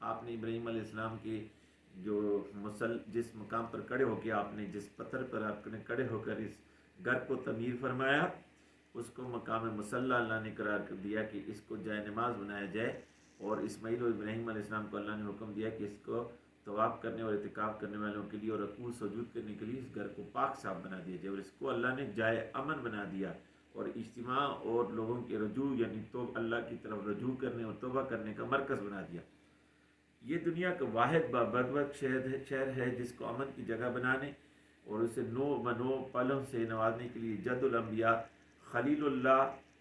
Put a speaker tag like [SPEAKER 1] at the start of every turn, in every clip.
[SPEAKER 1] آپ نے ابراہیم علیہ السلام کی جو جس مقام پر کھڑے ہو کے آپ نے جس پتھر پر آپ نے کھڑے ہو کر اس گھر کو تعمیر فرمایا، اس کو مقام مصلی اللہ نے قرار کر دیا کہ اس کو جائے نماز بنایا جائے، اور اسماعیل و ابراہیم علیہ السلام کو اللہ نے حکم دیا کہ اس کو طواف کرنے اور اعتکاف کرنے والوں کے لیے اور رکوع سجود کرنے کے لیے اس گھر کو پاک صاف بنا دیا جائے، اور اس کو اللہ نے جائے امن بنا دیا، اور اجتماع اور لوگوں کے رجوع یعنی تو اللہ کی طرف رجوع کرنے اور توبہ کرنے کا مرکز بنا دیا۔ یہ دنیا کا واحد بابرکت شہر ہے جس کو امن کی جگہ بنانے اور اسے نو بنو پلوں سے نوازنے کے لیے جد الانبیاء خلیل اللہ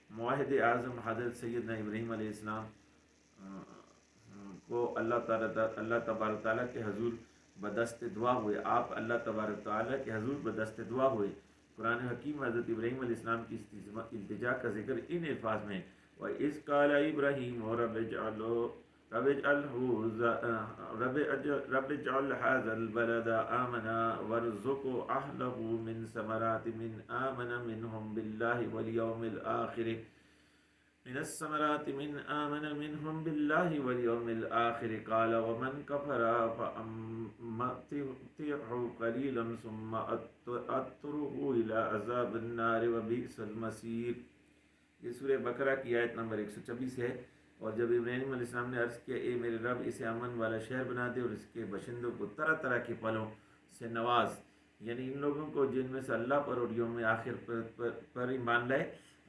[SPEAKER 1] معاہد اعظم حضرت سیدنا ابراہیم علیہ السلام کو اللہ تبارک تعالیٰ کے حضور بدست دعا ہوئے، آپ اللہ تبارک تعالیٰ کے حضور بدست دعا ہوئے۔ قرآن حکیم حضرت ابراہیم علیہ السلام کی التجا کا ذکر ان الفاظ میں، وَإِذْ قَالَ إِبْرَاهِيمُ رب اجعل هذا البلد آمنا وارزق أهله من ثمرات من آمن منهم بالله واليوم الآخر من الثمرات من آمن منهم بالله واليوم الآخر قال ومن كفر فأمتعه قليلا ثم أضطره إلى عذاب النار وبئس المصير۔ یہ سورہ بقرہ کی آیت نمبر 124 ہے۔ اور جب ابراہیم علیہ السلام نے عرض کیا اے میرے رب اسے امن والا شہر بنا دے اور اس کے باشندوں کو طرح طرح کے پھلوں سے نواز، یعنی ان لوگوں کو جن میں سے اللہ پر اور یوم آخر پر ایمان لائے،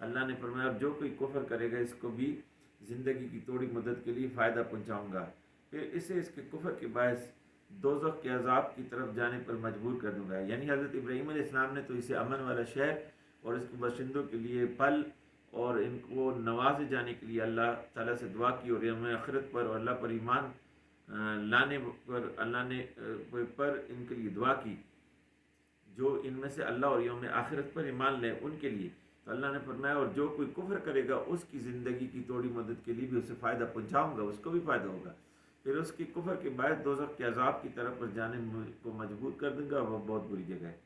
[SPEAKER 1] اللہ نے فرمایا اور جو کوئی کفر کرے گا اس کو بھی زندگی کی تھوڑی مدت کے لیے فائدہ پہنچاؤں گا، پھر اسے اس کے کفر کے باعث دوزخ کے عذاب کی طرف جانے پر مجبور کر دوں گا۔ یعنی حضرت ابراہیم علیہ السلام نے تو اسے امن والا شہر اور اس کے باشندوں کے لیے پھل اور ان کو نوازے جانے کے لیے اللہ تعالیٰ سے دعا کی، اور یوم آخرت پر اور اللہ پر ایمان لانے پر اللہ نے پر ان کے لیے دعا کی، جو ان میں سے اللہ اور یوم آخرت پر ایمان لے ان کے لیے۔ تو اللہ نے فرمایا اور جو کوئی کفر کرے گا اس کی زندگی کی تھوڑی مدت کے لیے بھی اسے فائدہ پہنچاؤں گا، اس کو بھی فائدہ ہوگا، پھر اس کی کفر کے باعث دوزخ کے عذاب کی طرف پر جانے کو مجبور کر دوں گا، وہ بہت بری جگہ ہے۔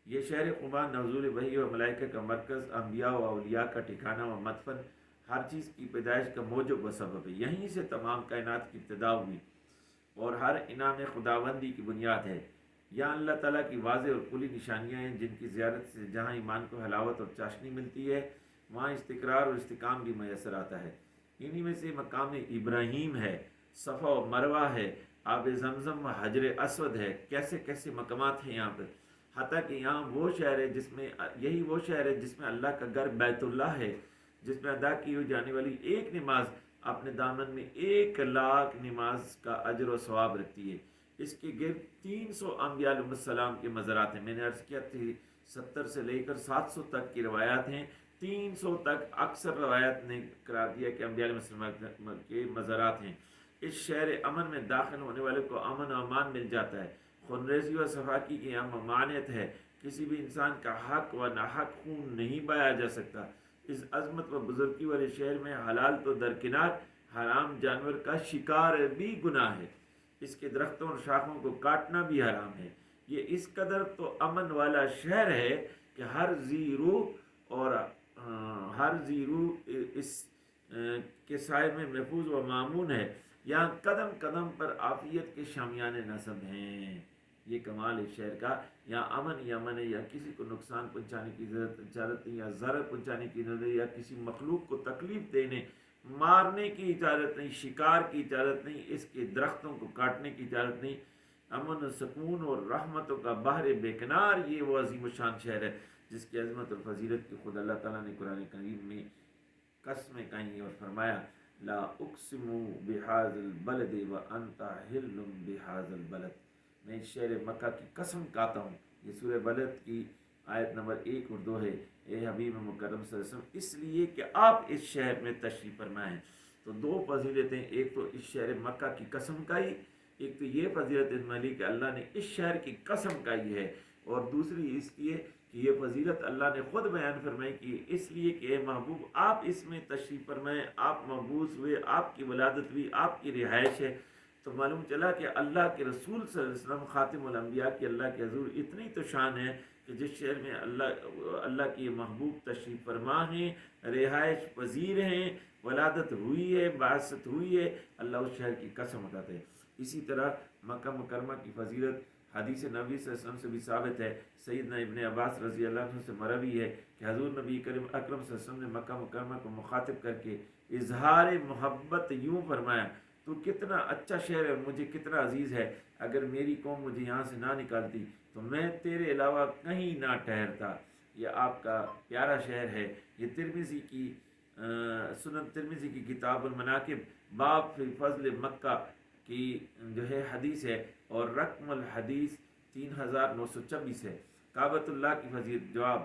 [SPEAKER 1] یہ شہر قباء نزول وحی و ملائکہ کا مرکز، انبیاء و اولیاء کا ٹھکانہ و مدفن، ہر چیز کی پیدائش کا موجب و سبب ہے، یہیں سے تمام کائنات کی ابتدا ہوئی اور ہر انعام خداوندی کی بنیاد ہے۔ یہاں اللہ تعالیٰ کی واضح اور کلی نشانیاں ہیں جن کی زیارت سے جہاں ایمان کو حلاوت اور چاشنی ملتی ہے وہاں استقرار اور استحکام بھی میسر آتا ہے۔ انہی میں سے مقام ابراہیم ہے، صفا و مروہ ہے، آب زمزم و حجر اسود ہے، کیسے کیسے مقامات ہیں یہاں پر، حتیٰ کہ یہاں وہ شہر ہے جس میں یہی وہ شہر ہے جس میں اللہ کا گھر بیت اللہ ہے، جس میں ادا کی جانے والی ایک نماز اپنے دامن میں 1,00,000 نماز کا اجر و ثواب رکھتی ہے۔ اس کے گرد 300 انبیاء علیہ السلام کے مزارات ہیں، میں نے عرض کیا تھی 70 سے لے کر 700 تک کی روایات ہیں، 300 تک اکثر روایات نے قرار دیا کہ انبیاء علیہ السلام کے مزارات ہیں۔ اس شہر امن میں داخل ہونے والے کو امن و امان مل جاتا ہے، خونریزی و صفاقی کی یہاں ممانعت ہے، کسی بھی انسان کا حق و ناحق خون نہیں بہایا جا سکتا۔ اس عظمت و بزرگی والے شہر میں حلال تو درکنار حرام جانور کا شکار بھی گناہ ہے، اس کے درختوں اور شاخوں کو کاٹنا بھی حرام ہے۔ یہ اس قدر تو امن والا شہر ہے کہ ہر ذی روح اس کے سائے میں محفوظ و مامون ہے، یہاں قدم قدم پر عافیت کے شامیانے نصب ہیں۔ یہ کمال اس شہر کا، یہاں امن ہی امن ہے، یا کسی کو نقصان پہنچانے کی اجازت نہیں، یا ضرر پہنچانے کی اجازت نہیں، یا کسی مخلوق کو تکلیف دینے مارنے کی اجازت نہیں، شکار کی اجازت نہیں، اس کے درختوں کو کاٹنے کی اجازت نہیں۔ امن و سکون اور رحمتوں کا بحر بے کنار یہ وہ عظیم و شان شہر ہے جس کی عظمت اور فضیلت کی خود اللہ تعالیٰ نے قرآن کریم میں قسمیں کہیں اور فرمایا لا اقسم بهذا البلد وانت حل بهذا البلد، میں اس شہر مکہ کی قسم کھاتا ہوں۔ یہ سورہ بلد کی آیت نمبر 1 اور 2 ہے۔ اے حبیب مکرم صلی اللہ علیہ وسلم، اس لیے کہ آپ اس شہر میں تشریف فرما ہیں تو 2 فضیلتیں، ایک تو اس شہر مکہ کی قسم کھائی، ایک تو یہ فضیلت ملی کہ اللہ نے اس شہر کی قسم کھائی ہے، اور دوسری اس لیے کہ یہ فضیلت اللہ نے خود بیان فرمائی کہ اس لیے کہ اے محبوب آپ اس میں تشریف فرمائیں، آپ مبعوث ہوئے، آپ کی ولادت ہوئی، آپ کی رہائش ہے۔ تو معلوم چلا کہ اللہ کے رسول صلی اللہ علیہ وسلم خاتم الانبیاء کی اللہ کے حضور اتنی تو شان ہے کہ جس شہر میں اللہ کی محبوب تشریف فرما ہیں، رہائش پذیر ہیں، ولادت ہوئی ہے، بعثت ہوئی ہے، اللہ اس شہر کی قسم اٹھاتے ہیں۔ اسی طرح مکہ مکرمہ کی فضیلت حدیث نبی صلی اللہ علیہ وسلم سے بھی ثابت ہے۔ سیدنا ابن عباس رضی اللہ عنہ سے مروی ہے کہ حضور نبی کریم اکرم صلی اللہ علیہ وسلم نے مکہ مکرمہ کو مخاطب کر کے اظہار محبت یوں فرمایا: تو کتنا اچھا شہر ہے اور مجھے کتنا عزیز ہے، اگر میری قوم مجھے یہاں سے نہ نکالتی تو میں تیرے علاوہ کہیں نہ ٹھہرتا۔ یہ آپ کا پیارا شہر ہے۔ یہ ترمذی کی سنن ترمذی کی کتاب المناقب باب فی فضل مکہ کی جو ہے حدیث ہے، اور رقم الحدیث 3926 ہے۔ کعبۃ اللہ کی فضیلت۔ جواب: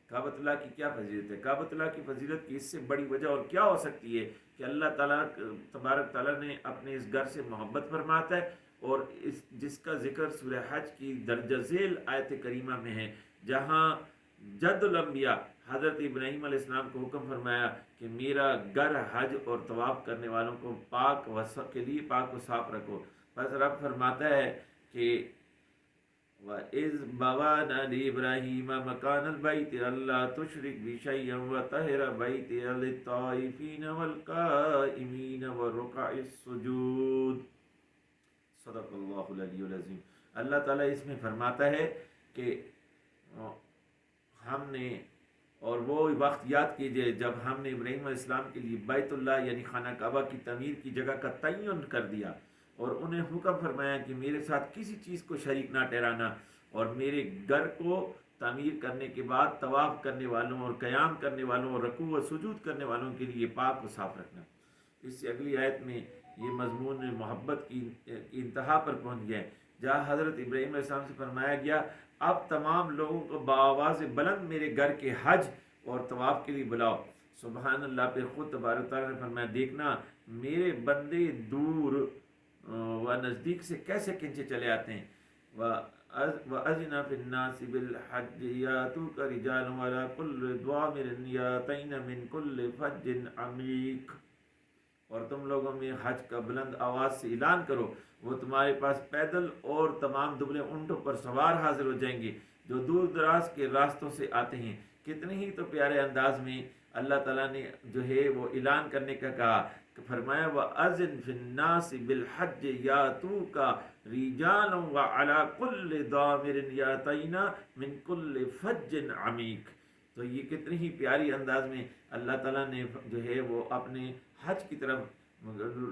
[SPEAKER 1] کعبۃ اللہ کی کیا فضیلت ہے؟ کعبۃ اللہ کی فضیلت کی اس سے بڑی وجہ اور کیا ہو سکتی ہے کہ اللہ تعالیٰ تبارک تعالیٰ نے اپنے اس گھر سے محبت فرماتا ہے، اور جس کا ذکر سورہ حج کی درجہ ذیل آیت کریمہ میں ہے، جہاں جد الانبیاء حضرت ابراہیم علیہ السلام کو حکم فرمایا کہ میرا گھر حج اور طواف کرنے والوں کو پاک کے لیے پاک و صاف رکھو۔ بس رب فرماتا ہے کہ وَإِذْ بَوَّأْنَا لِإِبْرَاهِيمَ مَكَانَ الْبَيْتِ أَلَّا تُشْرِكْ بِي شَيْئًا وَطَهِّرْ بَيْتِيَ لِلطَّائِفِينَ وَالْقَائِمِينَ وَالرُّكَعِ السُّجُودِ۔ صدق اللہ العلی العظیم۔ اللہ تعالیٰ اس میں فرماتا ہے کہ ہم نے، اور وہ وقت یاد کیجئے جب ہم نے ابراہیم علیہ السلام کے لیے بیت اللہ یعنی خانہ کعبہ کی تعمیر کی جگہ کا تعین کر دیا، اور انہیں حکم فرمایا کہ میرے ساتھ کسی چیز کو شریک نہ ٹھہرانا، اور میرے گھر کو تعمیر کرنے کے بعد طواف کرنے والوں اور قیام کرنے والوں اور رکوع و سجود کرنے والوں کے لیے پاک و صاف رکھنا۔ اس سے اگلی آیت میں یہ مضمون محبت کی انتہا پر پہنچ گیا ہے، جہاں حضرت ابراہیم علیہ السلام سے فرمایا گیا اب تمام لوگوں کو بآواز بلند میرے گھر کے حج اور طواف کے لیے بلاؤ۔ سبحان اللہ پہ خود تبارک تعالیٰ نے فرمایا دیکھنا میرے بندے دور و نزدیک سے کیسے کھنچے چلے آتے ہیں۔ وَأَذِنَ فِي النَّاسِ بِالْحَجِّ يَأْتُوكَ رِجَالًا وَعَلَىٰ كُلِّ ضَامِرٍ يَأْتِينَ مِنْ كُلِّ فَجٍّ عَمِيقٍ۔ اور تم لوگوں میں حج کا بلند آواز سے اعلان کرو، وہ تمہارے پاس پیدل اور تمام دبلے اونٹوں پر سوار حاضر ہو جائیں گے جو دور دراز کے راستوں سے آتے ہیں۔ کتنے ہی تو پیارے انداز میں اللہ تعالیٰ نے جو ہے وہ اعلان کرنے کا کہا کہ فرمایا وَأَذِنْ فِي النَّاسِ بِالْحَجِّ يَأْتُوكَ رِجَالًا وَعَلَىٰ كُلِّ ضَامِرٍ يَأْتِينَ مِنْ كُلِّ فَجٍّ عَمِيقٍ۔ تو یہ کتنی ہی پیاری انداز میں اللہ تعالیٰ نے جو ہے وہ اپنے حج کی طرف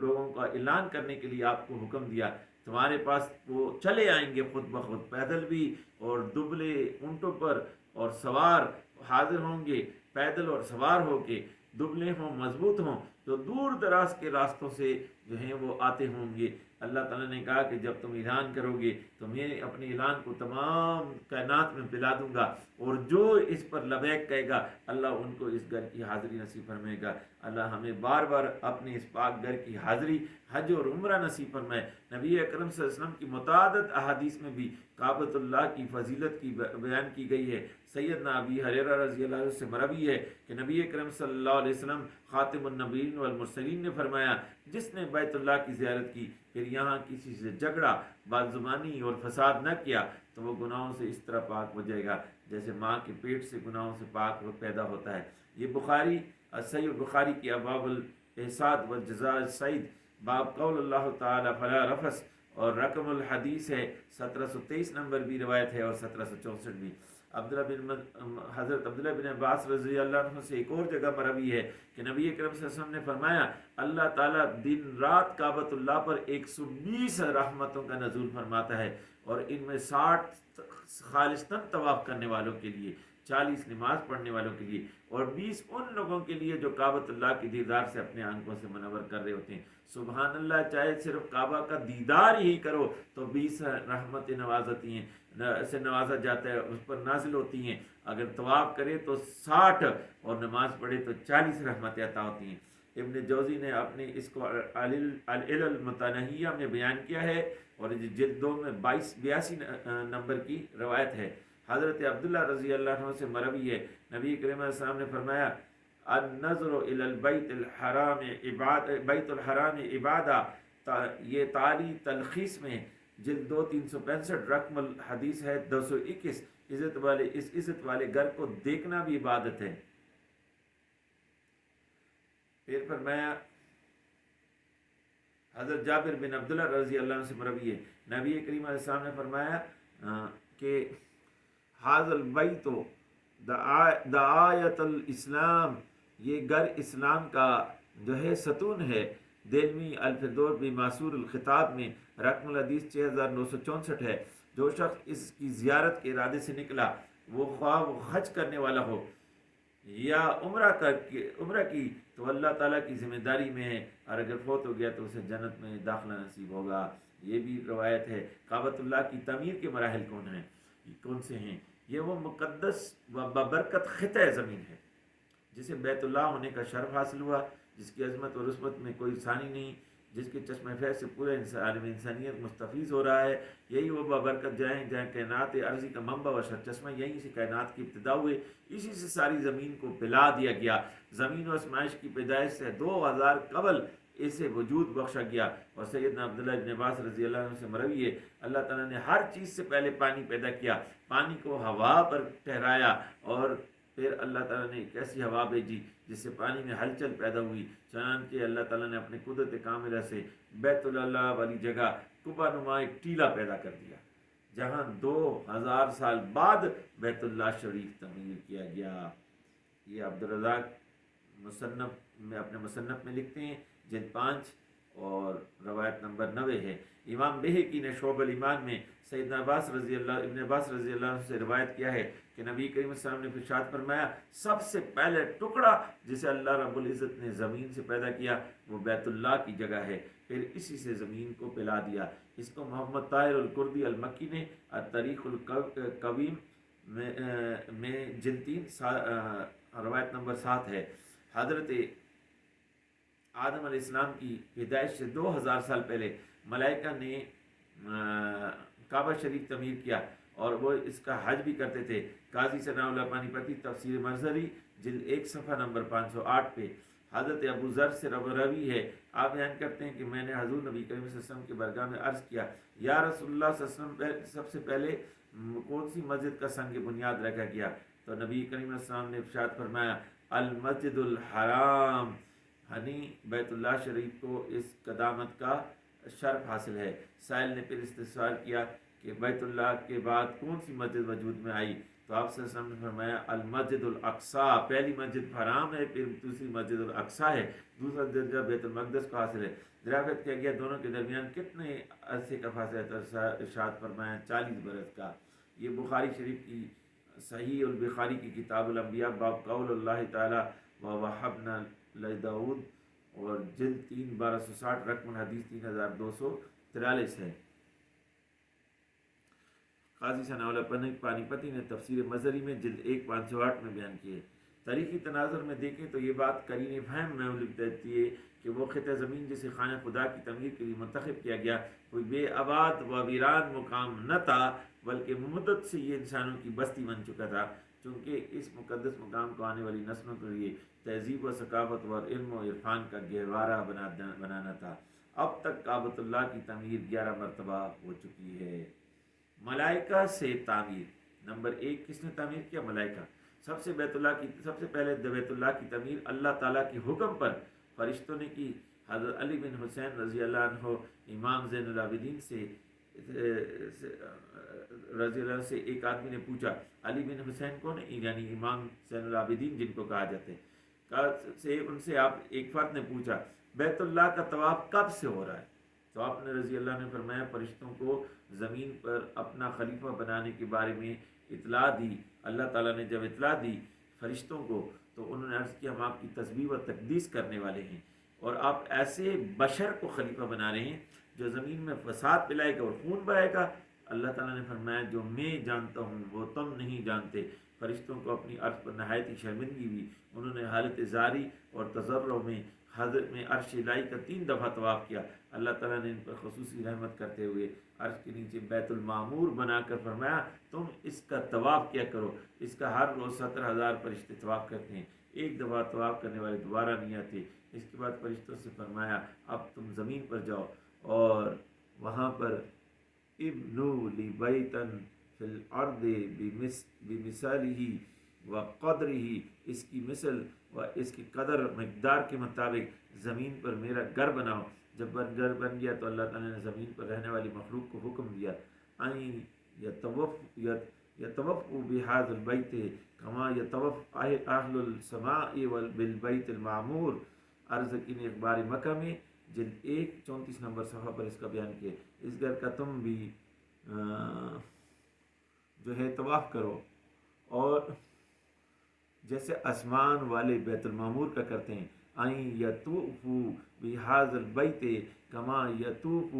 [SPEAKER 1] لوگوں کا اعلان کرنے کے لیے آپ کو حکم دیا۔ تمہارے پاس وہ چلے آئیں گے خود بخود، پیدل بھی اور دبلے اونٹوں پر، اور سوار حاضر ہوں گے پیدل اور سوار ہو کے، دبلے ہوں مضبوط ہوں، جو دور دراز کے راستوں سے جو ہیں وہ آتے ہوں گے۔ اللہ تعالیٰ نے کہا کہ جب تم اعلان کرو گے تو میں اپنے اعلان کو تمام کائنات میں پلا دوں گا، اور جو اس پر لبیک کہے گا اللہ ان کو اس گھر کی حاضری نصیب فرمائے گا۔ اللہ ہمیں بار بار اپنے اس پاک گھر کی حاضری حج اور عمرہ نصیب فرمائے۔ نبی اکرم صلی اللہ علیہ وسلم کی متعدد احادیث میں بھی کعبۃ اللہ کی فضیلت کی بیان کی گئی ہے۔ سیدنا ابی ہریرہ رضی اللہ عنہ سے مروی ہے کہ نبی اکرم صلی اللہ علیہ وسلم خاتم النبیین والمرسلین نے فرمایا جس نے بیت اللہ کی زیارت کی پھر یہاں کسی سے جھگڑا، بد زبانی اور فساد نہ کیا تو وہ گناہوں سے اس طرح پاک ہو جائے گا جیسے ماں کے پیٹ سے گناہوں سے پاک پیدا ہوتا ہے۔ یہ بخاری صحیح بخاری کی ابواب الاحساد والجزاء السعید باب قول اللہ تعالی فلا رفث، اور رقم الحدیث ہے 1723 نمبر بھی روایت ہے اور 1764 بھی۔ حضرت عبداللہ بن عباس رضی اللہ عنہ سے ایک اور جگہ مروی ہے کہ نبی اکرم صلی اللہ علیہ وسلم نے فرمایا اللہ تعالیٰ دن رات کعبۃ اللہ پر 120 رحمتوں کا نزول فرماتا ہے، اور ان میں 60 خالصتاً طواف کرنے والوں کے لیے، 40 نماز پڑھنے والوں کے لیے، اور 20 ان لوگوں کے لیے جو کعبۃ اللہ کی دیدار سے اپنے آنکھوں سے منور کر رہے ہوتے ہیں۔ سبحان اللہ، چاہے صرف کعبہ کا دیدار ہی کرو تو 20 رحمتیں نوازتی ہیں سے نوازا جاتا ہے، اس پر نازل ہوتی ہیں۔ اگر طواف کرے تو 60 اور نماز پڑھے تو 40 رحمتیں عطا ہوتی ہیں۔ ابن جوزی نے اپنے اس کو العلل المتناہیہ میں بیان کیا ہے، اور جلد 2 میں 82 نمبر کی روایت ہے۔ حضرت عبداللہ رضی اللہ عنہ سے مروی ہے نبی کریم علیہ السلام نے فرمایا النظر الی البیت الحرام بیت الحرام عبادہ، یہ تالی تلخیص میں جلد 2 365 رقم الحدیث ہے 221. اس عزت والے گھر کو دیکھنا بھی عبادت ہے. پھر فرمایا حضرت جابر بن عبداللہ رضی اللہ عنہ سے مروی ہے، نبی کریم علیہ السلام نے فرمایا کہ حاض البیت دعایت الاسلام، یہ گھر اسلام کا جو ہے ستون ہے. دلوی الفردوس بھی معصور الخطاب میں رقم الحدیث 6964 ہے. جو شخص اس کی زیارت کے ارادے سے نکلا، وہ خواہ وہ حج کرنے والا ہو یا عمرہ کی، تو اللہ تعالیٰ کی ذمہ داری میں ہے، اور اگر فوت ہو گیا تو اسے جنت میں داخلہ نصیب ہوگا. یہ بھی روایت ہے. کعبۃ اللہ کی تعمیر کے مراحل کون سے ہیں؟ یہ وہ مقدس و ببرکت خطہ زمین ہے جسے بیت اللہ ہونے کا شرف حاصل ہوا، جس کی عظمت اور رسمت میں کوئی ثانی نہیں، جس کے چشمہ فیض سے پورے عالم انسانیت مستفیض ہو رہا ہے. یہی وہ بابرکت جائیں جہاں کائنات ارضی کا منبع و سرچشمہ، یہیں سے کائنات کی ابتدا ہوئے، اسی سے ساری زمین کو پلا دیا گیا. زمین و آسمائش کی پیدائش سے 2000 قبل اسے وجود بخشا گیا. اور سیدنا عبداللہ ابن عباس رضی اللہ عنہ سے مروی ہے، اللہ تعالیٰ نے ہر چیز سے پہلے پانی پیدا کیا، پانی کو ہوا پر ٹھہرایا، اور پھر اللہ تعالیٰ نے ایک ایسی ہوا بھیجی جس سے پانی میں ہلچل پیدا ہوئی. چنانچہ اللہ تعالیٰ نے اپنے قدرت کاملہ سے بیت اللہ والی جگہ قبا نما ایک ٹیلا پیدا کر دیا، جہاں 2000 سال بعد بیت اللہ شریف تعمیر کیا گیا. یہ عبدالرزاق اپنے مصنف میں لکھتے ہیں، جلد 5 اور روایت نمبر 90 ہے. امام بہقی نے شعب الایمان میں سیدنا ابن عباس رضی اللہ عنہ سے روایت کیا ہے کہ نبی کریم صلی اللہ علیہ وسلم نے ارشاد فرمایا، سب سے پہلے ٹکڑا جسے اللہ رب العزت نے زمین سے پیدا کیا وہ بیت اللہ کی جگہ ہے، پھر اسی سے زمین کو پلا دیا. اس کو محمد طاہر الکردی المکی نے التاریخ القویم میں جلد 3 روایت نمبر 7 ہے. حضرت آدم علیہ السلام کی پیدائش سے 2000 سال پہلے ملائکہ نے کعبہ شریف تعمیر کیا، اور وہ اس کا حج بھی کرتے تھے. قاضی ثناء اللہ پانی پتی تفسیر منظری جلد 1 صفحہ نمبر 508 پہ. حضرت ابو ذر سے روی ہے، آپ بیان کرتے ہیں کہ میں نے حضور نبی کریم صلی اللہ علیہ وسلم کی بارگاہ میں عرض کیا، یا رسول اللہ صلی اللہ علیہ وسلم، سب سے پہلے کون سی مسجد کا سنگ بنیاد رکھا گیا؟ تو نبی کریم صلی اللہ علیہ وسلم نے ارشاد فرمایا، المسجد الحرام، یعنی بیت اللہ شریف کو اس قدامت کا شرف حاصل ہے. سائل نے پھر استفسار کیا کہ بیت اللہ کے بعد کون سی مسجد وجود میں آئی؟ تو آپ صلی اللہ علیہ وسلم نے فرمایا، المسجد الاقصیٰ، پہلی مسجد حرام ہے، پھر دوسری مسجد الاقصیٰ ہے، دوسرا درجہ بیت المقدس کو حاصل ہے. دریافت کیا گیا دونوں کے درمیان کتنے عرصے کا فاصلہ تھا؟ ارشاد فرمایا 40 برس کا. یہ بخاری شریف کی صحیح البخاری کی کتاب الانبیاء باب قول اللہ تعالی ووہبنا لداؤد اور جلد 3 1260 رقم الحدیث 3243 ہے. قاضی ثناء اللہ پانی پتی نے تفسیر مظہری میں جلد 1 508 میں بیان کیے. تاریخی تناظر میں دیکھیں تو یہ بات قرین فہم میں لکھ دیتی ہے کہ وہ خطہ زمین جسے خانہ خدا کی تعمیر کے لیے منتخب کیا گیا کوئی بے آباد و ویران مقام نہ تھا، بلکہ مدت سے یہ انسانوں کی بستی بن چکا تھا، چونکہ اس مقدس مقام کو آنے والی نسلوں کے لیے تہذیب و ثقافت اور علم و عرفان کا گہوارہ بنانا تھا. اب تک کعبۃ اللہ کی تعمیر 11 مرتبہ ہو چکی ہے. ملائکہ سے تعمیر. نمبر 1 کس نے تعمیر کیا؟ ملائکہ. سب سے پہلے بیت اللہ کی تعمیر اللہ تعالیٰ کے حکم پر فرشتوں نے کی. حضرت علی بن حسین رضی اللہ عنہ امام زین العابدین سے رضی اللہ عنہ سے ایک آدمی نے پوچھا، علی بن حسین کون ہے؟ یعنی امام زین العابدین جن کو کہا جاتے ہیں. ان سے آپ ایک فرد نے پوچھا، بیت اللہ کا طواف کب سے ہو رہا ہے؟ تو آپ نے رضی اللہ نے فرمایا، فرشتوں کو زمین پر اپنا خلیفہ بنانے کے بارے میں اطلاع دی. اللہ تعالیٰ نے جب اطلاع دی فرشتوں کو تو انہوں نے عرض کیا، ہم آپ کی تسبیح و تقدیس کرنے والے ہیں، اور آپ ایسے بشر کو خلیفہ بنا رہے ہیں جو زمین میں فساد پھیلائے گا اور خون بہائے گا. اللہ تعالیٰ نے فرمایا، جو میں جانتا ہوں وہ تم نہیں جانتے. فرشتوں کو اپنی عرش پر نہایت ہی شرمندگی ہوئی. انہوں نے حالت زاری اور تضرع میں حضرت میں عرش الہی کا 3 دفعہ طواف کیا. اللہ تعالیٰ نے ان پر خصوصی رحمت کرتے ہوئے عرش کے نیچے بیت المعمور بنا کر فرمایا، تم اس کا طواف کیا کرو. اس کا ہر روز 17,000 فرشتے طواف کرتے ہیں. ایک دفعہ طواف کرنے والے دوبارہ نہیں آتے. اس کے بعد فرشتوں سے فرمایا، اب تم زمین پر جاؤ اور وہاں پر ابنو لی بیتن فی الارض بمثالہ و قدرہ، اس کی مثل و اس کی قدر مقدار کے مطابق زمین پر میرا گھر بناؤ۔ جب گھر بن گیا تو اللہ تعالیٰ نے زمین پر رہنے والی مخلوق کو حکم دیا این یطوف بہذا البیت کما یطوف اہل السماء بالبیت المعمور۔ ارزقی نے اخبار مکہ میں جلد 1 34 نمبر صفحہ پر اس کا بیان کیا، اس گھر کا تم بھی جو ہے طواف کرو، اور جیسے آسمان والے بیت المعمور کا کرتے ہیں، این یطوفوا بہذا البیت کما یطوف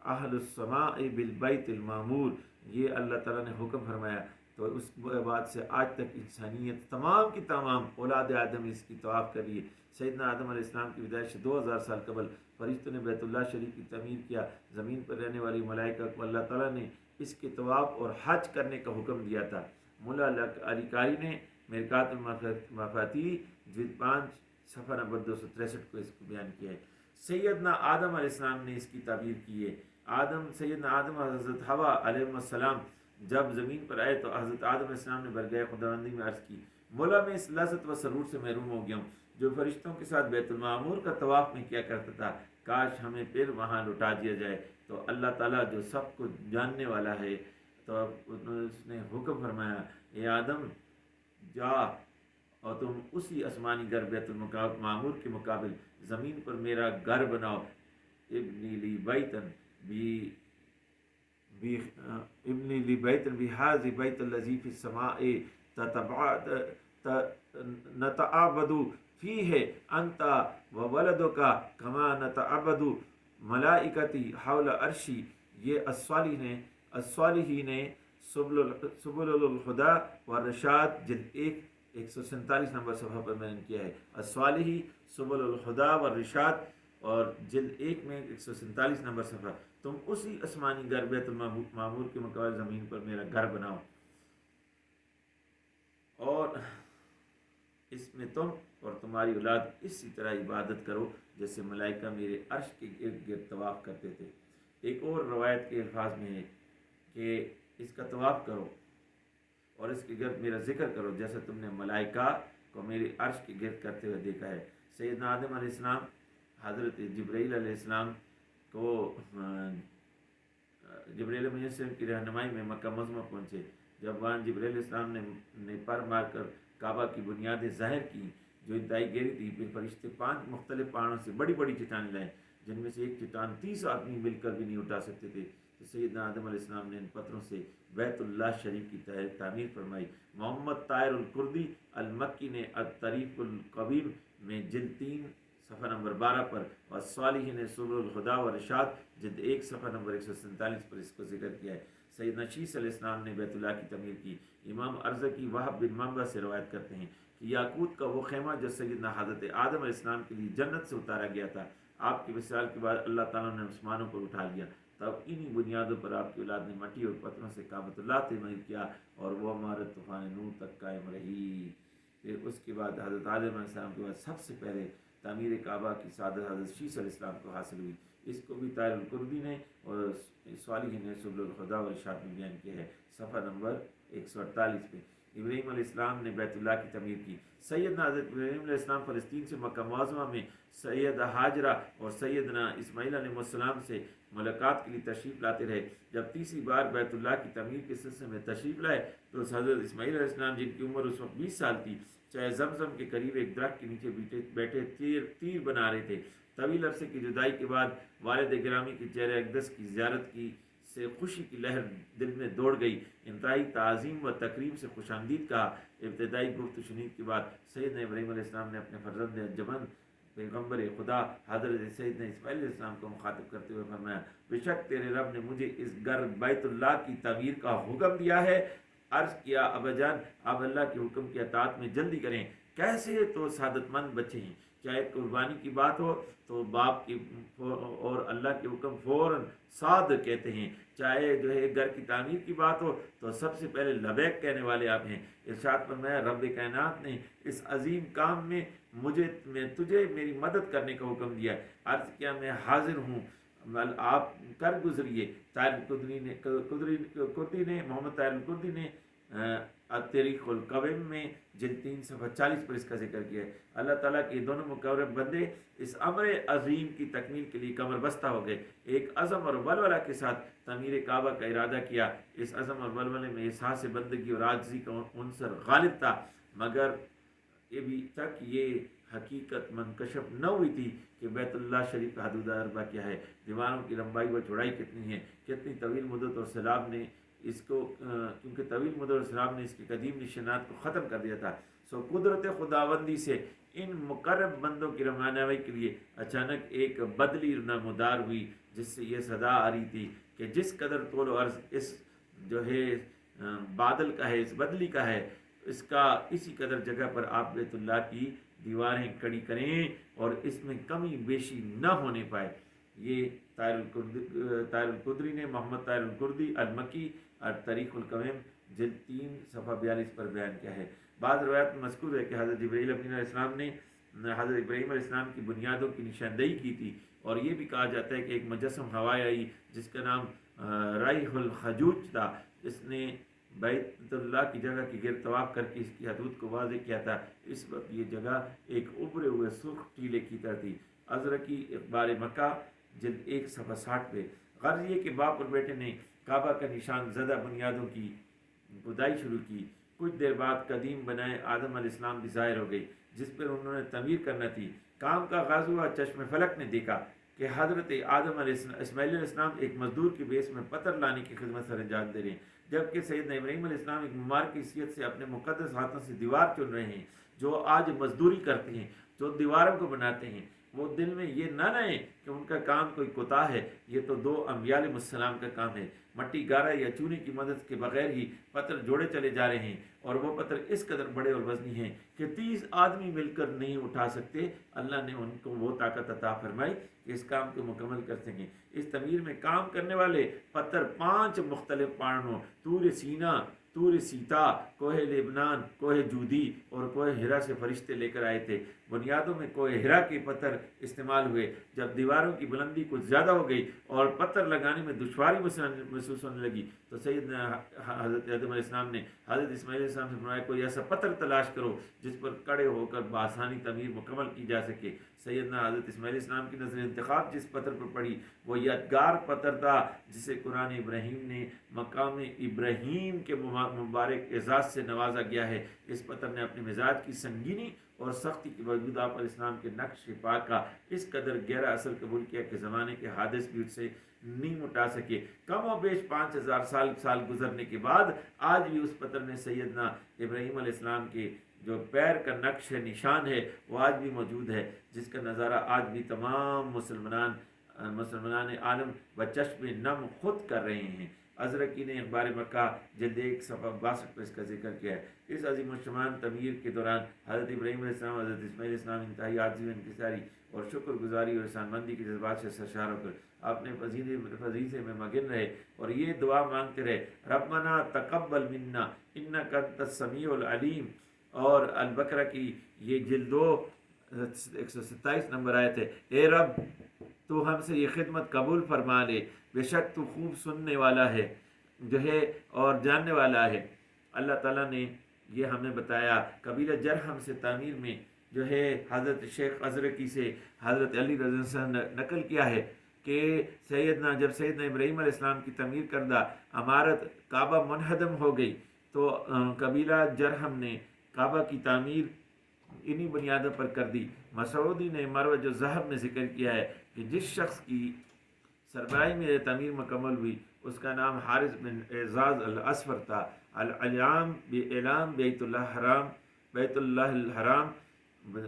[SPEAKER 1] اہل السماء بالبیت المعمور۔ یہ اللہ تعالیٰ نے حکم فرمایا، تو اس بعد سے آج تک انسانیت تمام کی تمام اولاد آدم اس کی طواف کر رہی ہے۔ سیدنا آدم علیہ السلام کی پیدائش سے 2000 سال قبل فرشتوں نے بیت اللہ شریف کی تعمیر کیا، زمین پر رہنے والی ملائکہ کو اللہ تعالیٰ نے اس کے طواف اور حج کرنے کا حکم دیا تھا۔ مولا علی قاری نے مرکات المفاتیح جلد 5 صفحہ نمبر 263 کو اس کو بیان کیا ہے۔ سیدنا آدم علیہ السلام نے اس کی تعبیر کی ہے۔ سیدنا آدم اور حضرت حوا علیہ السلام جب زمین پر آئے تو حضرت آدم علیہ السلام نے برگاہ خداوندی میں عرض کی، مولا میں اس لذت و سرور سے محروم ہو گیا ہوں جو فرشتوں کے ساتھ بیت المعمور کا طواف میں کیا کرتا تھا، کاش ہمیں پھر وہاں لٹا دیا جائے۔ تو اللہ تعالیٰ جو سب کو جاننے والا ہے، تو اس نے حکم فرمایا، اے آدم جا اور تم اسی آسمانی گھر بیت المعمور کے مقابل زمین پر میرا گھر بناؤ، ابنی لی بیتن ابنی لی بیتن بہذا بیت الذی فی السماء نتعبد فیہ انت وولدک کما نتعبد ملائکتی حول عرشی۔ یہ الصالحین سبل الہدی والرشاد جلد 1 147 نمبر صفحہ پر میں نے کیا ہے، الصالحی سبل الہدی والرشاد، اور جلد 1 میں 147 نمبر صفحہ، تم اسی آسمانی گھر بیت المعمور کے مقابل زمین پر میرا گھر بناؤ، اور اس میں تم اور تمہاری اولاد اسی طرح عبادت کرو جیسے ملائکہ میرے عرش کے ارد گرد طواف کرتے تھے۔ ایک اور روایت کے الفاظ میں ہے کہ اس کا طواف کرو اور اس کے گرد میرا ذکر کرو جیسا تم نے ملائکہ کو میرے عرش کے گرد کرتے ہوئے دیکھا ہے۔ سیدنا آدم علیہ السلام حضرت جبرائیل علیہ السلام کو جبرائیل علیہ السلام کی رہنمائی میں مکہ معظمہ پہنچے۔ جب وہاں جبرائیل علیہ السلام نے پر مار کر کعبہ کی بنیادیں ظاہر کی جو انتہائی گہری تھی، پھر فرشتے 5 مختلف پہاڑوں سے بڑی بڑی چٹانیں لائے جن میں سے ایک چٹان 30 آدمی مل کر بھی نہیں اٹھا سکتے تھے، تو سیدنا آدم علیہ السلام نے ان پتھروں سے بیت اللہ شریف کی تعمیر فرمائی۔ محمد طاہر الکردی المکی نے الطریق القویم میں جلد 3 صفحہ نمبر 12 پر، اور صالحین سبل الہدی والرشاد جلد 1 صفحہ نمبر 147 پر اس کو ذکر کیا ہے۔ سیدنا شیس علیہ السلام نے بیت اللہ کی تعمیر کی۔ امام ارزقی وہب بن منبع سے روایت کرتے ہیں کہ یاقوت کا وہ خیمہ جو سیدنا حضرت آدم علیہ السلام کے لیے جنت سے اتارا گیا تھا، آپ کے وصال کے بعد اللہ تعالیٰ نے آسمانوں پر اٹھا لیا، تب انہی بنیادوں پر آپ کی اولاد نے مٹی اور پتھروں سے کعبۃ اللہ تعمیر کیا، اور وہ عمارت طوفان نور تک قائم رہی۔ پھر اس کے بعد حضرت آدم علیہ السلام کے بعد سب سے پہلے تعمیر کعبہ کی سعادت حضرت شیس علیہ السلام کو حاصل ہوئی۔ اس کو بھی طاہر الکردی نے اور صالحین سبل الہدی والرشاد میں بیان کیا ہے، صفحہ نمبر 148 پہ۔ ابراہیم علیہ السلام نے بیت اللہ کی تعمیر کی۔ سیدنا حضرت ابراہیم علیہ السلام فلسطین سے مکہ معظمہ میں سیدہ ہاجرہ اور سیدنا اسماعیل علیہ السلام سے ملاقات کے لیے تشریف لاتے رہے۔ جب تیسری بار بیت اللہ کی تعمیر کے سلسلے میں تشریف لائے تو حضرت اسماعیل علیہ السلام جن کی عمر اس وقت 20 سال تھی، چاہے زمزم کے قریب ایک درخت کے نیچے بیٹھے تیر بنا رہے تھے۔ طویل عرصے کی جدائی کے بعد والد گرامی کے چہرہ اقدس کی زیارت کی سے خوشی کی لہر دل میں دوڑ گئی، انتہائی تعظیم و تکریم سے خوش آمدید کہا۔ ابتدائی گفت و شنید کے بعد سیدنا ابراہیم علیہ السلام نے اپنے فرزند انجمن پیغمبر خدا حضرت سیدنا اسماعیل علیہ السلام کو مخاطب کرتے ہوئے فرمایا، بے شک تیرے رب نے مجھے اس گھر بیت اللہ کی تعمیر کا حکم دیا ہے۔ عرض کیا، ابا جان آپ اللہ کے حکم کی اطاعت میں جلدی کریں، کیسے تو سعادت مند بچے ہیں۔ چاہے قربانی کی بات ہو تو باپ کی اور اللہ کے حکم فوراً صاد کہتے ہیں، چاہے جو ہے گھر کی تعمیر کی بات ہو تو سب سے پہلے لبیک کہنے والے آپ ہیں۔ ارشاد فرمایا، رب کائنات نے اس عظیم کام میں تجھے میری مدد کرنے کا حکم دیا۔ عرض کیا، میں حاضر ہوں آپ کر گزریے۔ طاہر القدری نے محمد طاہر القدری نے تاریخ القوم میں جلد 3 صفحہ 40 پر اس کا ذکر کیا ہے۔ اللہ تعالیٰ کے دونوں مقرب بندے اس امر عظیم کی تکمیل کے لیے کمر بستہ ہو گئے، ایک عزم اور ولولہ کے ساتھ تعمیر کعبہ کا ارادہ کیا۔ اس عزم اور ولولے میں احساس بندگی اور عاجزی کا عنصر غالب تھا، مگر ابھی تک یہ حقیقت منکشف نہ ہوئی تھی کہ بیت اللہ شریف کا حدود اربع کیا ہے، دیواروں کی لمبائی و چوڑائی کتنی ہے، کتنی طویل مدت اور سیلاب نے اس کو کیونکہ طویل مدت اور سیلاب نے اس کی قدیم نشانات کو ختم کر دیا تھا۔ سو قدرت خداوندی سے ان مقرب بندوں کی رہنمائی کے لیے اچانک ایک بدلی نمودار ہوئی، جس سے یہ صدا آ رہی تھی کہ جس قدر طول و عرض اس جو ہے بادل کا ہے، اس بدلی کا ہے، اس کا اسی قدر جگہ پر آپ بیت اللہ کی دیواریں کھڑی کریں اور اس میں کمی بیشی نہ ہونے پائے۔ یہ طاہر القدری نے محمد طاہر القدری المکی اور تاریخ القوم جلد 3 صفحہ 42 پر بیان کیا ہے۔ بعض روایات میں مذکور ہے کہ حضرت جبرائیل امین علیہ السلام نے حضرت ابراہیم علیہ السلام کی بنیادوں کی نشاندہی کی تھی، اور یہ بھی کہا جاتا ہے کہ ایک مجسم ہوائے آئی جس کا نام رائح الخجوج تھا، اس نے بیت اللہ کی جگہ کی گرد طواف کر کے اس کی حدود کو واضح کیا تھا۔ اس وقت یہ جگہ ایک ابھرے ہوئے سرخ ٹیلے کی طرح تھی۔ ازرقی اخبار مکہ جلد 1 صفحہ 60 پہ۔ غرض یہ کہ باپ اور بیٹے نے کعبہ کا نشان زدہ بنیادوں کی کھدائی شروع کی۔ کچھ دیر بعد قدیم بنائے آدم علیہ السلام بھی ظاہر ہو گئی، جس پر انہوں نے تعمیر کرنا تھی۔ کام کا آغاز ہوا، چشم فلک نے دیکھا کہ حضرت آدم اسماعیل علیہ السلام ایک مزدور کے بیس میں پتھر لانے کی خدمت سر انجام دے رہے ہیں، جبکہ سیدنا ابراہیم علیہ السلام ایک مبارک حیثیت سے اپنے مقدس ہاتھوں سے دیوار چن رہے ہیں۔ جو آج مزدوری کرتے ہیں، جو دیواروں کو بناتے ہیں، وہ دل میں یہ نہ لائیں کہ ان کا کام کوئی کوتاہ ہے، یہ تو 2 انبیاء علیہ السلام کا کام ہے۔ مٹی گارا یا چونے کی مدد کے بغیر ہی پتھر جوڑے چلے جا رہے ہیں، اور وہ پتھر اس قدر بڑے اور وزنی ہیں کہ 30 آدمی مل کر نہیں اٹھا سکتے۔ اللہ نے ان کو وہ طاقت عطا فرمائی کہ اس کام کو مکمل کر سکیں۔ اس تعمیر میں کام کرنے والے پتھر 5 مختلف پہاڑوں، طور سینا، طور سیتا، کوہ لبنان، کوہ جودی اور کوہ ہرا سے فرشتے لے کر آئے تھے۔ بنیادوں میں کوہ ہرا کے پتھر استعمال ہوئے۔ جب دیواروں کی بلندی کچھ زیادہ ہو گئی اور پتھر لگانے میں دشواری محسوس ہونے لگی تو سیدنا حضرت آدم علیہ السلام نے حضرت اسماعیل علیہ السلام سے فرمایا کوئی ایسا پتھر تلاش کرو جس پر کھڑے ہو کر بآسانی تعمیر مکمل کی جا سکے۔ سیدنا حضرت اسماعیل علیہ السلام کی نظر انتخاب جس پتھر پر پڑی وہ یادگار پتھر تھا، جسے قرآن ابراہیم نے مقام ابراہیم کے مبارک اعزاز سے نوازا گیا ہے۔ اس پتھر نے اپنے مزاج کی سنگینی اور سختی کے باوجود آپ علیہ السلام کے نقش پاک کا اس قدر گہرا اثر قبول کیا کہ زمانے کے حادث بھی اس سے نہیں مٹا سکے۔ کم و بیش 5000 سال گزرنے کے بعد آج بھی اس پتھر میں سیدنا ابراہیم علیہ السلام کے جو پیر کا نقش نشان ہے وہ آج بھی موجود ہے، جس کا نظارہ آج بھی تمام مسلمان عالم بچشم نم خود کر رہے ہیں۔ ازرقی نے اخبار مکہ جلد 1 صفحہ 62 پر اس کا ذکر کیا ہے۔ اس عظیم الشان تعمیر کے دوران حضرت ابراہیم علیہ السلام حضرت اسماعیل علیہ السلام انتہائی عاجزی و انکساری اور شکر گزاری اور احسان مندی کے جذبات سے سرشار ہو کر اپنے فضیلے میں مگن رہے اور یہ دعا مانگتے رہے، ربنا تقبل منا انک انت السمیع العلیم۔ اور البقرہ کی یہ جلد 2 127 نمبر آیت ہے، اے رب تو ہم سے یہ خدمت قبول فرما لے، بے شک تو خوب سننے والا ہے جو ہے اور جاننے والا ہے۔ اللہ تعالیٰ نے یہ ہمیں بتایا۔ قبیلہ جرہم سے تعمیر میں جو ہے حضرت شیخ ازرقی سے حضرت علی رضی اللہ عنہ نے نقل کیا ہے کہ جب سیدنا ابراہیم علیہ السلام کی تعمیر کردہ عمارت کعبہ منہدم ہو گئی تو قبیلہ جرہم نے کعبہ کی تعمیر انہی بنیادوں پر کر دی۔ مسعودی نے مروج و ذہب میں ذکر کیا ہے کہ جس شخص کی سربراہی میں تعمیر مکمل ہوئی اس کا نام حارث بن اعزاز الاسفر تھا۔ الاعلام بیت اللہ الحرام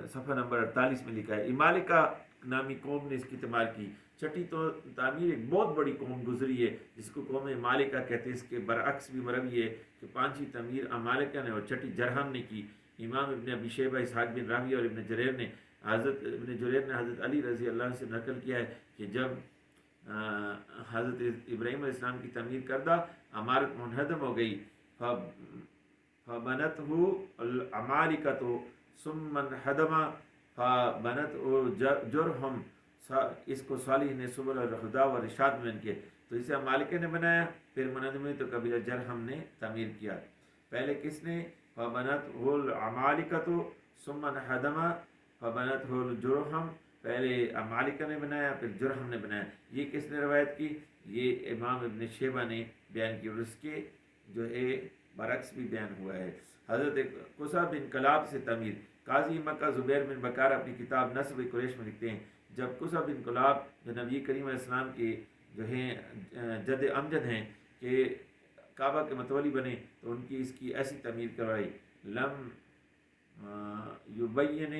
[SPEAKER 1] صفحہ نمبر 48 میں لکھا ہے۔ امالکہ نامی قوم نے اس کی تعمیر کی۔ چھٹی تو تعمیر ایک بہت بڑی قوم گزری ہے جس کو قوم امالکہ کہتے ہیں۔ اس کے برعکس بھی مروی ہے کہ 5ویں تعمیر امالکہ نے اور چھٹی جرہم نے کی۔ امام ابن ابی شیبہ، اسحاق بن راہویہ اور ابن جریر نے حضرت علی رضی اللہ عنہ سے نقل کیا ہے کہ جب حضرت ابراہیم علیہ السلام کی تعمیر کردہ عمارت منہدم ہو گئی فبنتہ العمالکۃ ثم انہدم فبنتہ جرہم اس کو صالح نے سبل الہدا و رشاد میں کیا، تو اسے مالکہ نے بنایا، پھر منظمی تو قبیلہ جرہم نے تعمیر کیا۔ پہلے کس نے؟ فبنتہ العمالقۃ ثم انہدم فبنتہ الجرہم، پہلے عمالقہ نے بنایا پھر جرہم نے بنایا۔ یہ کس نے روایت کی؟ یہ امام ابن شیبہ نے بیان کی، اور اس کے جو ہے برعکس بھی بیان ہوا ہے۔ حضرت قصہ بن کلاب سے تعمیر۔ قاضی مکہ زبیر بن بکار اپنی کتاب نسب قریش میں لکھتے ہیں، جب قصہ بن کلاب جو نبی کریم علیہ السلام کے جو ہیں جد امجد ہیں کہ کعبہ کے متولی بنے، تو ان کی اس کی ایسی تعمیر کروائی، لم یبینہ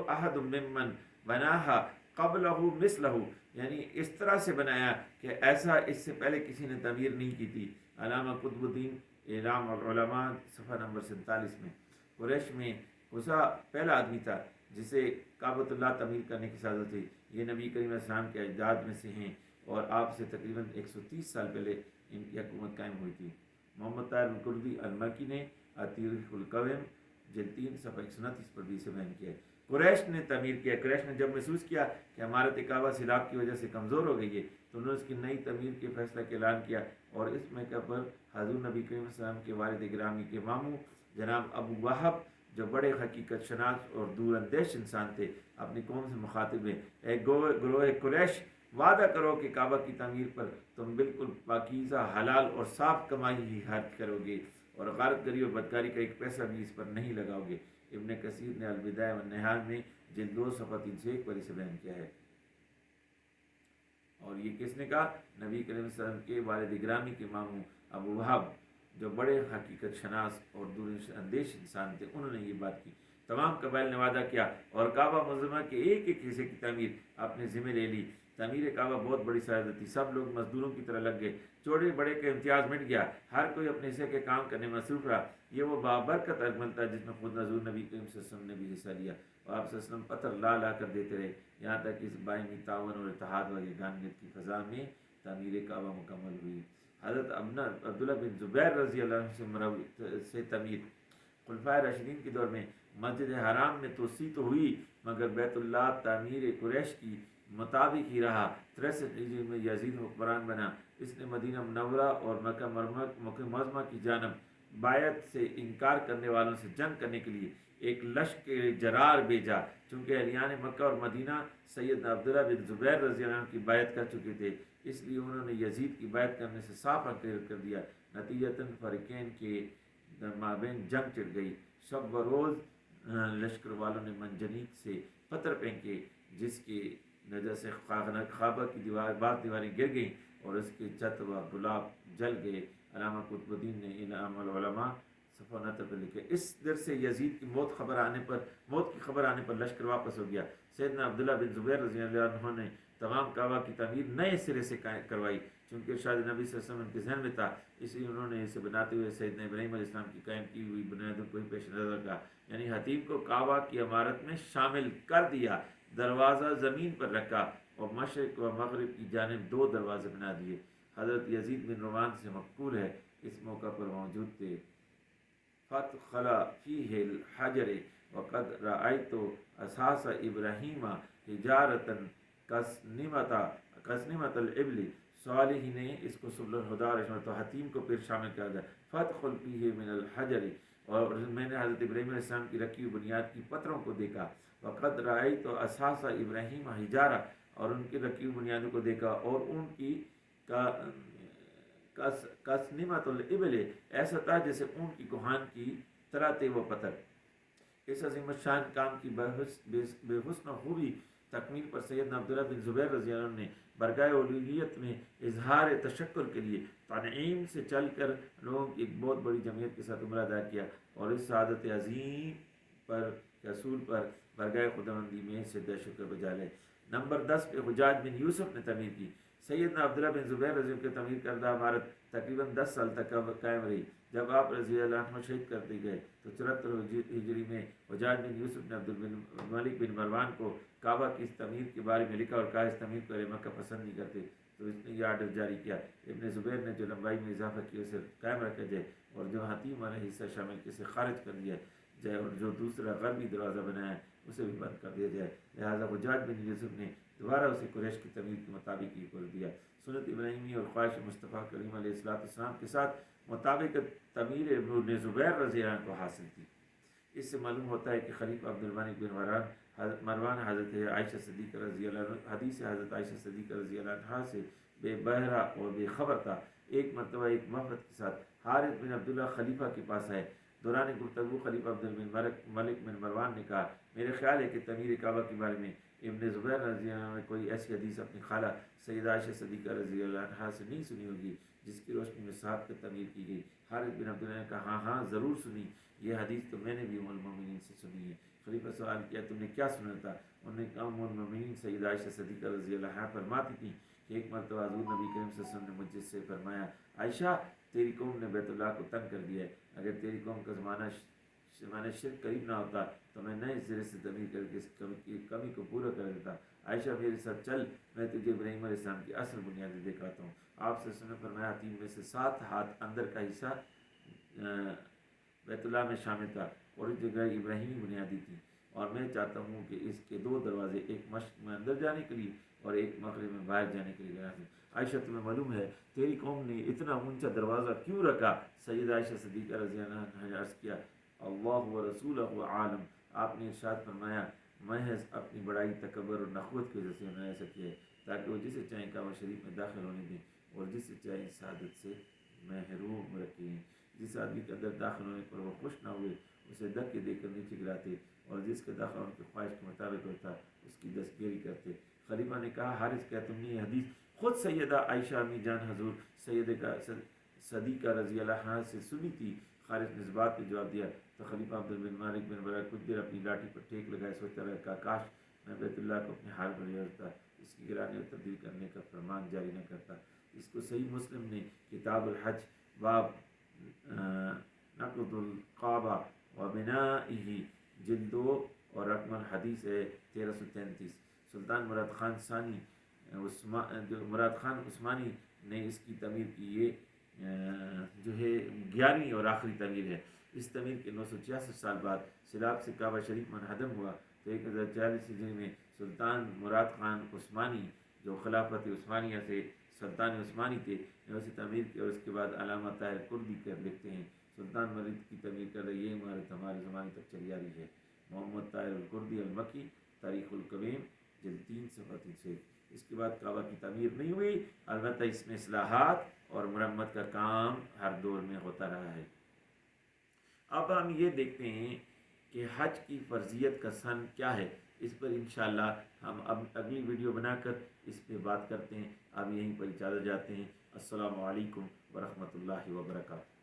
[SPEAKER 1] احد ممن بناہا قبلہ مثلہ، یعنی اس طرح سے بنایا کہ ایسا اس سے پہلے کسی نے تعمیر نہیں کی تھی۔ علامہ قطب الدین اعلام العلماء صفحہ نمبر 47 میں۔ قریش میں قصہ پہلا آدمی تھا جسے کعبۃ اللہ تعمیر کرنے کی سعادت تھی۔ یہ نبی کریم علیہ السلام کے اجداد میں سے ہیں اور آپ سے تقریباً 130 سال پہلے ان کی حکومت قائم ہوئی تھی۔ محمد طاہر الکردی المکی نے تاریخ القوم جلد 3 صفحہ 129 پر بھی اسے بیان کیا ہے۔ قریش نے تعمیر کیا۔ قریش نے جب محسوس کیا کہ عمارت کعبہ سیلاب کی وجہ سے کمزور ہو گئی ہے، تو انہوں نے اس کی نئی تعمیر کے فیصلہ کا اعلان کیا، اور اس موقع پر حضور نبی کریم صلی اللہ علیہ وسلم کے والد گرامی کے ماموں جناب ابو وہب، جو بڑے حقیقت شناس اور دور اندیش انسان تھے، اپنی قوم سے مخاطب ہیں، اے گروہ قریش، وعدہ کرو کہ کعبہ کی تعمیر پر تم بالکل پاکیزہ، حلال اور صاف کمائی ہی خرچ کرو گے، اور غارت گری اور بدکاری کا ایک پیسہ بھی اس پر نہیں لگاؤ گے۔ ابن کثیر نے البدایہ والنہایہ میں جلد 2 صفحہ 301 پر اسے بیان کیا ہے۔ اور یہ کس نے کہا؟ نبی کریم صلی اللہ علیہ وسلم کے والد گرامی کے ماموں ابو وہب، جو بڑے حقیقت شناس اور دور اندیش انسان تھے، انہوں نے یہ بات کی۔ تمام قبائل نے وعدہ کیا اور کعبہ معظمہ کے ایک ایک حصے کی تعمیر اپنے ذمہ لے لی۔ تعمیر کعبہ بہت بڑی سعادت تھی، سب لوگ مزدوروں کی طرح لگ گئے، چھوٹے بڑے کا امتیاز مٹ گیا، ہر کوئی اپنے حصے کے کام کرنے میں مصروف رہا۔ یہ وہ بابرکت عمل تھا جس میں خود حضور نبی کریم صلی اللہ علیہ وسلم نے بھی حصہ لیا، اور آپ صلی اللہ علیہ وسلم پتھر لا لا کر دیتے رہے، یہاں تک کہ اس باہمی تعاون اور اتحاد و یگانگیت کی فضا میں تعمیر کعبہ مکمل ہوئی۔ حضرت عبداللہ بن زبیر رضی اللہ عنہ سے تعمیر۔ خلفائے راشدین کے دور میں مسجد حرام میں توسیع تو ہوئی، مگر بیت اللہ تعمیر قریش کی مطابق ہی رہا۔ 63 ہجری میں یزید حکمران بنا، اس نے مدینہ منورہ اور مکہ معظمہ کی جانب بیعت سے انکار کرنے والوں سے جنگ کرنے کے لیے ایک لشکر جرار بھیجا، چونکہ اہلیان مکہ اور مدینہ سیدنا عبداللہ بن زبیر رضی اللہ عنہ کی بیعت کر چکے تھے، اس لیے انہوں نے یزید کی بیعت کرنے سے صاف انکار کر دیا۔ نتیجتاً فریقین کے مابین جنگ چڑھ گئی۔ شب و روز لشکر والوں نے منجنیق سے پتھر پھینکے، جس کی وجہ سے کعبہ کی بعض دیواریں گر گئیں اور اس کے چھت و غلاف جل گئے۔ علامہ قطب الدین نے اعلام العلماء صفحہ 69 پر لکھے۔ اس در سے یزید کی موت کی خبر آنے پر لشکر واپس ہو گیا۔ سیدنا عبداللہ بن زبیر رضی اللہ عنہ نے تمام کعبہ کی تعمیر نئے سرے سے کروائی، چونکہ ارشاد نبی صلی اللہ علیہ وسلم کے ذہن میں تھا، اس لیے انہوں نے اسے بناتے ہوئے سیدنا ابراہیم علیہ السلام کی قائم کی ہوئی بنیادوں کو ہی پیش نظر رکھا، یعنی حتیم کو کعبہ کی عمارت میں شامل کر دیا، دروازہ زمین پر رکھا اور مشرق و مغرب کی جانب 2 دروازے بنا دیے۔ حضرت یزید بن رومان سے مقبول ہے، اس موقع پر موجود تھے۔ فَادْخَلَ فِيهِ الْحَجَرِ وَقَدْ رَأَيْتُ أَسَاسَ إِبْرَاهِيمَ حِجَارَةً كَأَصْنِمَةِ الْإِبْلِ۔ صالح نے اس کو سبل الہدا رحمۃ حتیم کو پھر شامل کیا گیا۔ فَادْخُلْ فِيهِ مِنَ الْحَجَرِ، اور میں نے حضرت ابراہیم علیہ السلام کی رکھی ہوئی بنیاد کی پتھروں کو دیکھا۔ وَقَدْ رَأَيْتُ أَسَاسَ إِبْرَاهِيمَ حِجَارَةً، اور ان کی رکھی ہوئی بنیادوں کو دیکھا، اور ان کی کَأَصْنِمَةِ الْإِبْلِ، ایسا تھا جیسے اونٹ کی کوہان کی طرح تھے وہ پتھر۔ اس عظیم الشان کام کی بے حسن خوبی تکمیل پر سیدنا عبداللہ بن زبیر رضی اللہ عنہ نے برگاہ اولویت میں اظہار تشکر کے لیے تنعیم سے چل کر لوگوں کی ایک بہت بڑی جمعیت کے ساتھ عمرہ ادا کیا، اور اس سعادت عظیم پر رسول پر برگاہ خداوندی میں شدت شکر بجا لے۔ نمبر 10 پہ حجاج بن یوسف نے تعمیر کی۔ سیدنا عبداللہ بن زبیر رضی اللہ عنہ کی تعمیر کردہ عمارت تقریباً 10 سال تک قائم رہی۔ جب آپ رضی اللہ عنہ شہید کر دیے گئے تو 74 ہجری میں حجاج بن یوسف نے عبدالملک بن مروان کو کعبہ کی اس تعمیر کے بارے میں لکھا اور کہا اس تعمیر کو اہل مکہ پسند نہیں کرتے، تو اس نے یہ آرڈر جاری کیا ابن زبیر نے جو لمبائی میں اضافہ کیا اسے قائم رکھا جائے، اور جو حتیم والا حصہ شامل کسے خارج کر دیا جائے، اور جو دوسرا غربی دروازہ بنایا اسے بھی بند کر دیا جائے۔ لہٰذا حجاج بن یوسف نے دوبارہ اسے قریش کی تعمیر کے مطابق ہی کر دیا۔ سنت ابراہیمی اور خواہش مصطفیٰ کریم علیہ السلام کے ساتھ مطابق تعمیر ابن زبیر رضی اللہ عنہ کو حاصل تھی۔ اس سے معلوم ہوتا ہے کہ خلیفہ عبد الملک بن مروان حضرت عائشہ صدیقہ رضی اللہ عنہ حدیث حضرت عائشہ صدیقہ رضی اللہ عنہ سے بے بہرہ اور بے خبر تھا۔ ایک مرتبہ ایک مفرد کے ساتھ حارث بن عبداللہ خلیفہ کے پاس آئے۔ دوران گفتگو خلیفہ عبد الملک بن مروان نے کہا، میرے خیال ہے کہ تعمیر کعبہ کے بارے میں ابن زبیر رضی اللہ عنہ نے کوئی ایسی حدیث اپنی خالہ سیدہ عائشہ صدیقہ رضی اللہ عنہ سے نہیں سنی ہوگی جس کی روشنی میں صاحب کی تعمیر کی گئی۔ حارث بن عبداللہ نے کہا، ہاں ہاں ضرور سنی، یہ حدیث تو میں نے بھی ام المومنین سے سنی ہے۔ خلیفہ سوال کیا، تم نے کیا سنا تھا؟ انہوں نے کہا، ام المومنین سیدہ عائشہ صدیقہ رضی اللہ عنہ فرماتی تھی کہ ایک مرتبہ حضور نبی کریم صلی اللہ علیہ وسلم نے مجھ سے فرمایا، عائشہ تیری قوم نے بیت اللہ کو تنگ کر دیا ہے، اگر تیری قوم کا زمانہ شرک قریب نہ ہوتا تو میں نئے سرے سے تعمیر کر کے اس کمی کو پورا کر دیتا۔ عائشہ میرے ساتھ چل، میں تجھے ابراہیم علیہ السلام کی اصل بنیادیں دکھاتا ہوں۔ آپ سے نے فرمایا، 3 میں سے 7 ہاتھ اندر کا حصہ بیت اللہ میں شامل تھا اور اس جگہ ابراہیمی بنیادی تھی، اور میں چاہتا ہوں کہ اس کے 2 دروازے، ایک مشرق میں اندر جانے کے لیے اور ایک مغرب میں باہر جانے کے لیے ہیں۔ عائشہ تمہیں معلوم ہے تیری قوم نے اتنا اونچا دروازہ کیوں رکھا؟ سیدہ عائشہ صدیقہ رضی اللہ عنہا نے عرض کیا، اللہ و رسولہ عالم، آپ نے ارشاد فرمایا، محض اپنی بڑائی، تکبر اور نخوت کی وجہ سے انہیں ایسا کیا ہے تاکہ وہ جسے چاہیں کعبہ شریف میں داخل ہونے دیں اور جسے چاہیں سعادت سے محروم رکھیں۔ جس آدمی کے اندر داخل ہونے پر وہ خوش نہ ہوئے اسے دھکے دے کر نیچے گراتے، اور جس کا داخلہ ان کی خواہش کے مطابق ہوتا اس کی دستگیری کرتے۔ خلیفہ نے کہا، حارث، کیا تم نے یہ حدیث خود سیدہ عائشہ امی جان حضور سیدہ صدیقہ رضی اللہ عنہ سے سنی تھی؟ حارث نے اس بات پہ جواب دیا تو خلیفہ عبد الملک بن مروان کچھ دیر اپنی لاٹھی پر ٹیک لگائے سوچتا رہا، کہا، کاش میں بیت اللہ کو اپنے حال پر چھوڑتا، اس کی گرانے اور تبدیل کرنے کا فرمان جاری نہ کرتا۔ اس کو صحیح مسلم نے کتاب الحج باب نقض القعبہ و بنائہ جلد 2 اور رقم الحدیث ہے 1333۔ سلطان مراد خان عثمانی نے اس کی تعمیر کی، یہ جو ہے 11ویں اور آخری تعمیر ہے۔ اس تعمیر کے 966 سال بعد سیلاب سے کعبہ شریف منہدم ہوا تو 1040 ہجری میں سلطان مراد خان عثمانی جو خلافت عثمانیہ سے سلطان عثمانی تھے نے اسے تعمیر کی، اور اس کے بعد علامہ طاہر کردی کر لکھتے ہیں، سلطان مرید کی تعمیر کر رہی یہ عمارت ہمارے زمانے تک چلی آ رہی ہے۔ محمد طاہر الکردی المکی، تاریخ القویم، جلد 3 صفحہ 300۔ اس کے بعد کعبہ کی تعمیر نہیں ہوئی، البتہ اس میں اصلاحات اور مرمت کا کام ہر دور میں ہوتا رہا ہے۔ اب ہم یہ دیکھتے ہیں کہ حج کی فرضیت کا سن کیا ہے، اس پر انشاءاللہ ہم اب اگلی ویڈیو بنا کر اس پہ بات کرتے ہیں۔ اب یہیں پر اجازت جاتے ہیں۔ السلام علیکم ورحمۃ اللہ وبرکاتہ۔